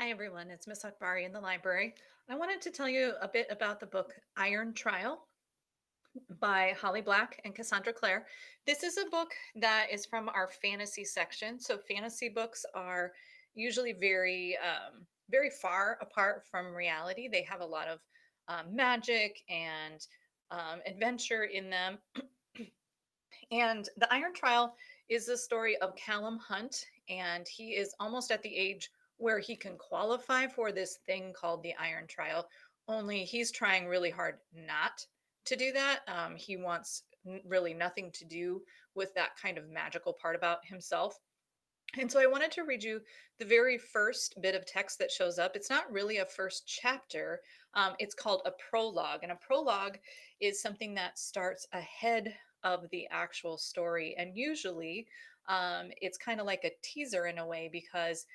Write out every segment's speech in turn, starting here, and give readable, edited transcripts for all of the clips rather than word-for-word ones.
Hi, everyone. It's Miss Akbari in the library. I wanted to tell you a bit about the book Iron Trial by Holly Black and Cassandra Clare. This is a book that is from our fantasy section. So, fantasy books are usually very far apart from reality. They have a lot of magic and adventure in them. And the Iron Trial is the story of Callum Hunt, and he is almost at the age where he can qualify for this thing called the Iron Trial. Only he's trying really hard not to do that. He wants really nothing to do with that kind of magical part about himself. And so I wanted to read you the very first bit of text that shows up. It's not really a first chapter, it's called a prologue. And a prologue is something that starts ahead of the actual story. And usually it's kind of like a teaser in a way because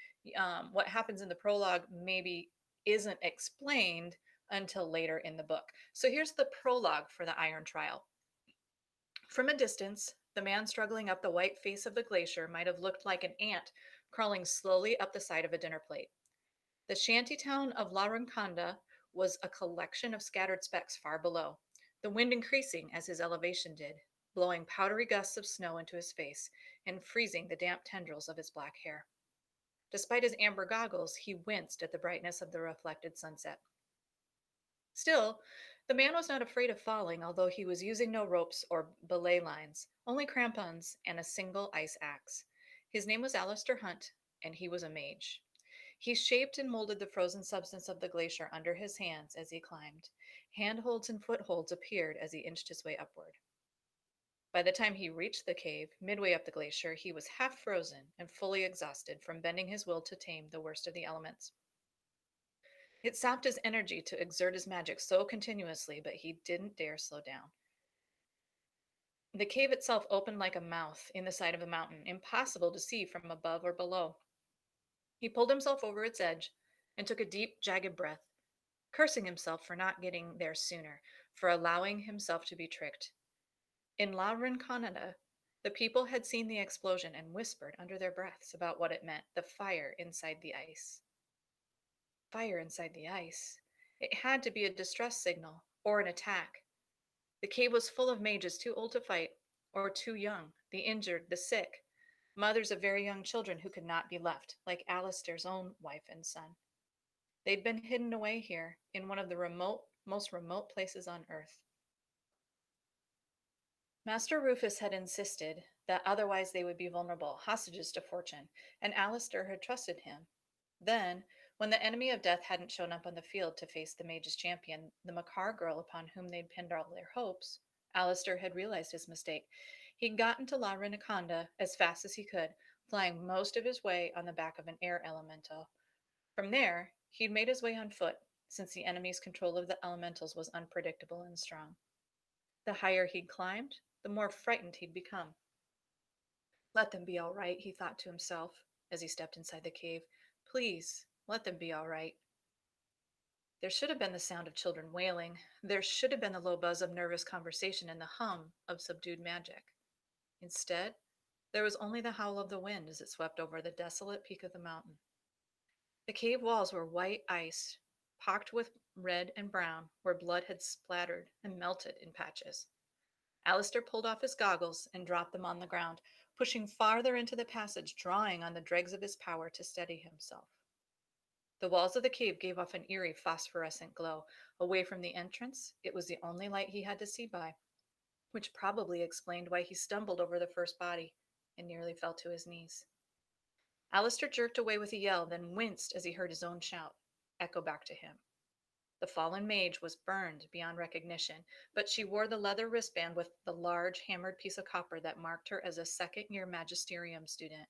what happens in the prologue maybe isn't explained until later in the book. So here's the prologue for the Iron Trial. From a distance, the man struggling up the white face of the glacier might have looked like an ant crawling slowly up the side of a dinner plate. The shanty town of La Ronconda was a collection of scattered specks far below, the wind increasing as his elevation did, blowing powdery gusts of snow into his face and freezing the damp tendrils of his black hair. Despite his amber goggles, he winced at the brightness of the reflected sunset. Still, the man was not afraid of falling, although he was using no ropes or belay lines, only crampons and a single ice axe. His name was Alistair Hunt, and he was a mage. He shaped and molded the frozen substance of the glacier under his hands as he climbed. Handholds and footholds appeared as he inched his way upward. By the time he reached the cave, midway up the glacier, he was half frozen and fully exhausted from bending his will to tame the worst of the elements. It sapped his energy to exert his magic so continuously, but he didn't dare slow down. The cave itself opened like a mouth in the side of a mountain, impossible to see from above or below. He pulled himself over its edge and took a deep, jagged breath, cursing himself for not getting there sooner, for allowing himself to be tricked. In La Rinconada, the people had seen the explosion and whispered under their breaths about what it meant, the fire inside the ice. Fire inside the ice. It had to be a distress signal or an attack. The cave was full of mages too old to fight or too young, the injured, the sick, mothers of very young children who could not be left, like Alistair's own wife and son. They'd been hidden away here in one of the most remote places on Earth. Master Rufus had insisted that otherwise they would be vulnerable, hostages to fortune, and Alistair had trusted him. Then, when the enemy of death hadn't shown up on the field to face the mage's champion, the Makar girl upon whom they'd pinned all their hopes, Alistair had realized his mistake. He'd gotten to La Rinaconda as fast as he could, flying most of his way on the back of an air elemental. From there, he'd made his way on foot, since the enemy's control of the elementals was unpredictable and strong. The higher he'd climbed, the more frightened he'd become. Let them be all right, he thought to himself as he stepped inside the cave. Please, let them be all right. There should have been the sound of children wailing. There should have been the low buzz of nervous conversation and the hum of subdued magic. Instead, there was only the howl of the wind as it swept over the desolate peak of the mountain. The cave walls were white ice, pocked with red and brown, where blood had splattered and melted in patches. Alistair pulled off his goggles and dropped them on the ground, pushing farther into the passage, drawing on the dregs of his power to steady himself. The walls of the cave gave off an eerie phosphorescent glow. Away from the entrance, it was the only light he had to see by, which probably explained why he stumbled over the first body and nearly fell to his knees. Alistair jerked away with a yell, then winced as he heard his own shout echo back to him. The fallen mage was burned beyond recognition, but she wore the leather wristband with the large hammered piece of copper that marked her as a second-year magisterium student.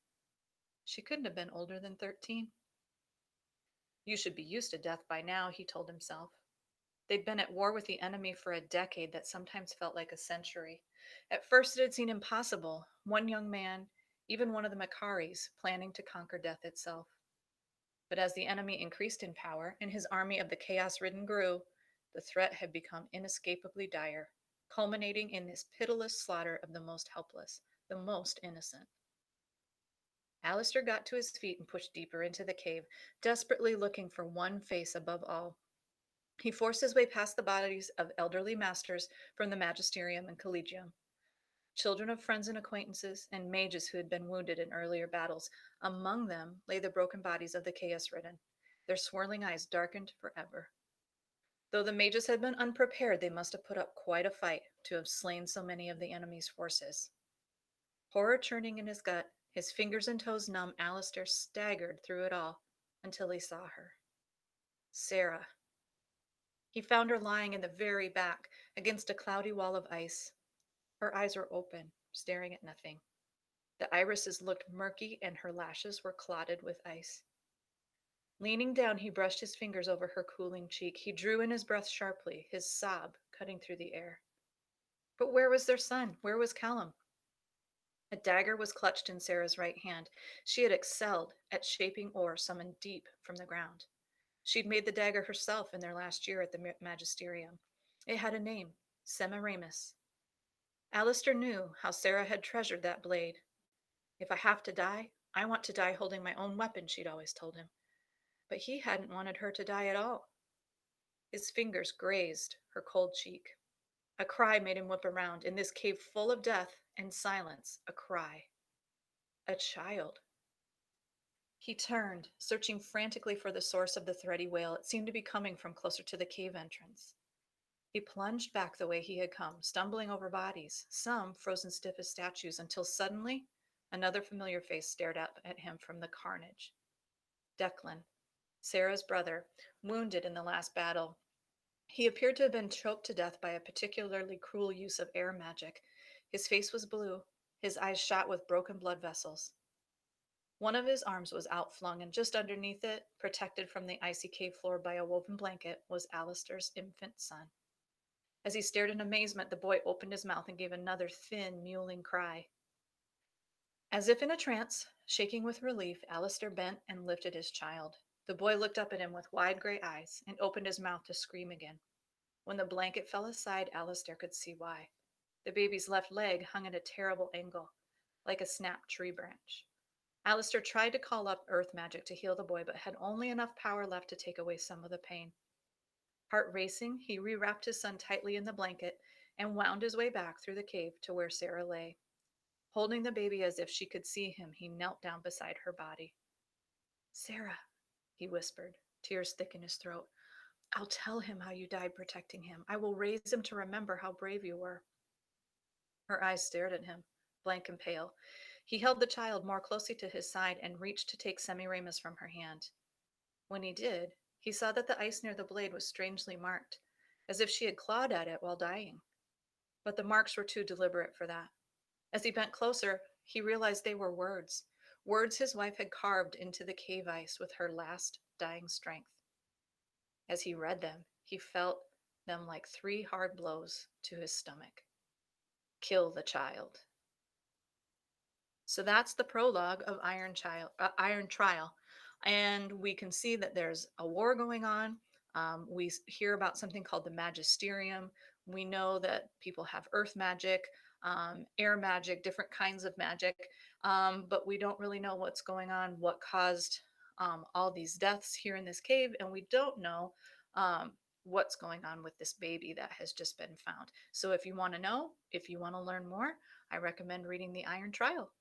She couldn't have been older than 13. You should be used to death by now, he told himself. They'd been at war with the enemy for a decade that sometimes felt like a century. At first, it had seemed impossible. One young man, even one of the Makaris, planning to conquer death itself. But as the enemy increased in power and his army of the chaos ridden grew, the threat had become inescapably dire, culminating in this pitiless slaughter of the most helpless, the most innocent. Alistair got to his feet and pushed deeper into the cave, desperately looking for one face above all. He forced his way past the bodies of elderly masters from the magisterium and collegium, children of friends and acquaintances, and mages who had been wounded in earlier battles. Among them lay the broken bodies of the chaos ridden, their swirling eyes darkened forever. Though the mages had been unprepared, they must have put up quite a fight to have slain so many of the enemy's forces. Horror churning in his gut, his fingers and toes numb, Alistair staggered through it all until he saw her. Sarah. He found her lying in the very back, against a cloudy wall of ice. Her eyes were open, staring at nothing. The irises looked murky and her lashes were clotted with ice. Leaning down, he brushed his fingers over her cooling cheek. He drew in his breath sharply, his sob cutting through the air. But where was their son? Where was Callum? A dagger was clutched in Sarah's right hand. She had excelled at shaping ore summoned deep from the ground. She'd made the dagger herself in their last year at the magisterium. It had a name, Semiramis. Alistair knew how Sarah had treasured that blade. If I have to die, I want to die holding my own weapon, she'd always told him. But he hadn't wanted her to die at all. His fingers grazed her cold cheek. A cry made him whip around. In this cave full of death and silence, a cry. A child. He turned, searching frantically for the source of the thready wail. It seemed to be coming from closer to the cave entrance. He plunged back the way he had come, stumbling over bodies, some frozen stiff as statues, until suddenly another familiar face stared up at him from the carnage. Declan, Sarah's brother, wounded in the last battle. He appeared to have been choked to death by a particularly cruel use of air magic. His face was blue, his eyes shot with broken blood vessels. One of his arms was outflung, and just underneath it, protected from the icy cave floor by a woven blanket, was Alistair's infant son. As he stared in amazement, the boy opened his mouth and gave another thin, mewling cry. As if in a trance, shaking with relief, Alistair bent and lifted his child. The boy looked up at him with wide gray eyes and opened his mouth to scream again. When the blanket fell aside, Alistair could see why. The baby's left leg hung at a terrible angle, like a snapped tree branch. Alistair tried to call up earth magic to heal the boy, but had only enough power left to take away some of the pain. Heart racing, he rewrapped his son tightly in the blanket and wound his way back through the cave to where Sarah lay. Holding the baby as if she could see him, he knelt down beside her body. Sarah, he whispered, tears thick in his throat. I'll tell him how you died protecting him. I will raise him to remember how brave you were. Her eyes stared at him, blank and pale. He held the child more closely to his side and reached to take Semiramis from her hand. When he did, he saw that the ice near the blade was strangely marked, as if she had clawed at it while dying. But the marks were too deliberate for that. As he bent closer, he realized they were words, words his wife had carved into the cave ice with her last dying strength. As he read them, he felt them like three hard blows to his stomach. Kill the child. So that's the prologue of Iron Trial, and we can see that there's a war going on. We hear about something called the Magisterium. We know that people have earth magic, air magic, different kinds of magic, but we don't really know what's going on, what caused all these deaths here in this cave, and we don't know um, what's going on with this baby that has just been found. So if you want to know, if you want to learn more, I recommend reading the Iron Trial.